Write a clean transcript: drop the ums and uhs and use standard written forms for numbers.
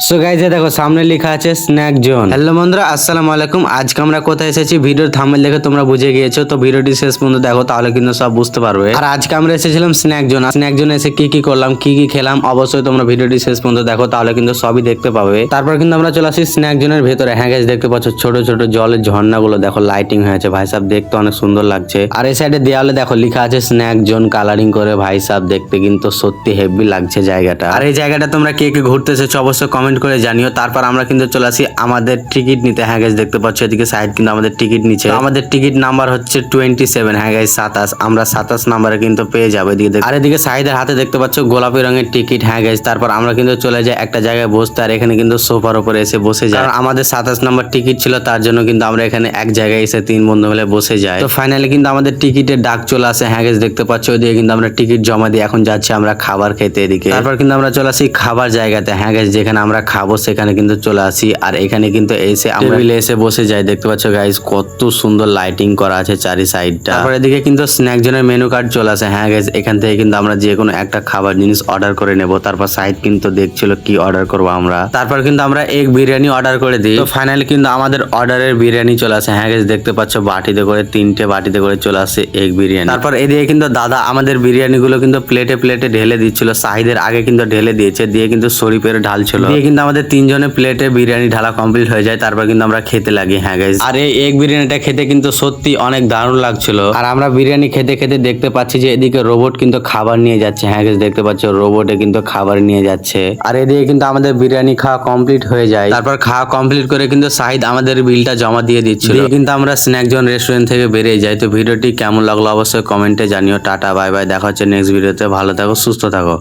So guys দেখো সামনে লেখা আছে স্ন্যাক জোন। হ্যালো বন্ধুরা, আসসালামু আলাইকুম। আজকে আমরা কোথায় এসেছি ভিডিওর থাম্বনেল দেখে তোমরা বুঝে গিয়েছো, তো ভিডিওটি শেষ পর্যন্ত দেখো তাহলে কিন্তু সব বুঝতে পারবে। আর আজকে আমরা এসেছিলাম স্ন্যাক জোন। স্ন্যাক জোনে এসে কি কি করলাম, কি কি খেলাম, অবশ্যই তোমরা ভিডিওটি শেষ পর্যন্ত দেখো তাহলে কিন্তু সবই দেখতে পাবে। তারপর কিন্তু আমরা চলে আসি স্ন্যাক জোনের ভেতরে। হ্যাঁ গাইজ দেখতে পাচ্ছ ছোট ছোট জলের ঝর্ণাগুলো দেখো, লাইটিং হয়েছে ভাই সাহেব, দেখতে অনেক সুন্দর লাগছে। আর এই সাইডে দেওয়ালে দেখো লেখা আছে স্ন্যাক জোন কালারিং করে, ভাই সাহেব দেখতে কিন্তু সত্যি হেভি লাগছে জায়গাটা। আর এই জায়গাটা তোমরা কে কে ঘুরতে এসেছো অবশ্যই কমেন্ট করে জানিও। তারপর আমরা কিন্তু চলে আসি আমাদের টিকিট নিতে। হ্যাঁ গাইজ দেখতে পাচ্ছ এদিকে সাইড কিন্তু আমাদের টিকিট নিচ্ছে। আমাদের টিকিট নাম্বার হচ্ছে 27। হ্যাঁ গাইজ 27, আমরা 27 নাম্বারে কিন্তু পেয়ে যাবো এদিকে। আর এদিকে সাইডের হাতে দেখতে পাচ্ছ গোলাপি রঙের টিকিট। হ্যাঁ গাইজ তারপর আমরা কিন্তু চলে যাই একটা জায়গায় বসতে, আর এখানে কিন্তু সোফার উপরে এসে বসে যাই। কারণ আমাদের 27 নাম্বার টিকিট ছিল, তার জন্য কিন্তু আমরা এখানে এক জায়গায় এসে 3 বন্ধু মিলে বসে যাই। তো ফাইনালি কিন্তু আমাদের টিকিটের ডাক চলে আসে। হ্যাঁ গাইজ দেখতে পাচ্ছ ওইদিকে কিন্তু আমরা টিকিট জমা দিয়ে এখন যাচ্ছি আমরা খাবার খেতে এদিকে। তারপর কিন্তু আমরা চলে আসি খাবার জায়গাতে। হ্যাঁ গাইজ যেখানে আমরা খাবো সেখানে কিন্তু চলে আসি, আর এখানে কিন্তু এসে আমরা টেবিলে এসে বসে যাই। দেখতে পাচ্ছ গাইজ কত সুন্দর লাইটিং করা আছে চারি সাইডটা। তারপর এদিকে কিন্তু স্ন্যাক জোনের মেনু কার্ড চলে আসে। হ্যাঁ গাইজ এখান থেকে কিন্তু আমরা যে কোনো একটা খাবার জিনিস অর্ডার করে নেব। তারপর সাইড কিন্তু দেখছিল কি অর্ডার করবো আমরা। তারপর কিন্তু আমরা এগ বিরিয়ানি অর্ডার করে দিই। তো ফাইনালি কিন্তু আমাদের অর্ডারের বিরিয়ানি চলে আসে। হ্যাঁ গাইজ দেখতে পাচ্ছ বাটিতে করে 3টে বাটিতে করে চলে আসে এগ বিরিয়ানি। তারপর এদিকে কিন্তু দাদা আমাদের বিরিয়ানি গুলো কিন্তু প্লেটে প্লেটে ঢেলে দিচ্ছিল। সাহিদের আগে কিন্তু ঢেলে দিয়েছে, দিয়ে কিন্তু শরীফের ঢালছিল, দিয়ে কিন্তু আমাদের 3 জনের প্লেটে বিরিয়ানি ঢালা কমপ্লিট হয়ে যায়। তারপর কিন্তু আমরা খেতে লাগি। হ্যাঁ গাইজ আর এই এগ বিরিয়ানিটা খেতে কিন্তু সত্যি অনেক দারুণ লাগছিল। আর আমরা বিরিয়ানি খেতে খেতে দেখতে পাচ্ছি যে এদিকে রোবট কিন্তু খাবার নিয়ে যাচ্ছে। হ্যাঁ গাইজ দেখতে পাচ্ছ রোবটে কিন্তু খাবার নিয়ে যাচ্ছে। আর এদিকে কিন্তু আমাদের বিরিয়ানি খাওয়া কমপ্লিট হয়ে যায়। তারপর খাওয়া কমপ্লিট করে কিন্তু সাহিদ আমাদের বিলটা জমা দিয়ে দিচ্ছিল, দিয়ে কিন্তু আমরা স্ন্যাক জোন রেস্টুরেন্ট থেকে বেরিয়ে যাই। তো ভিডিওটি কেমন লাগলো অবশ্যই কমেন্টে জানিও। টাটা বাই বাই, দেখা হচ্ছে নেক্সট ভিডিওতে। ভালো থাকো, সুস্থ থাকো।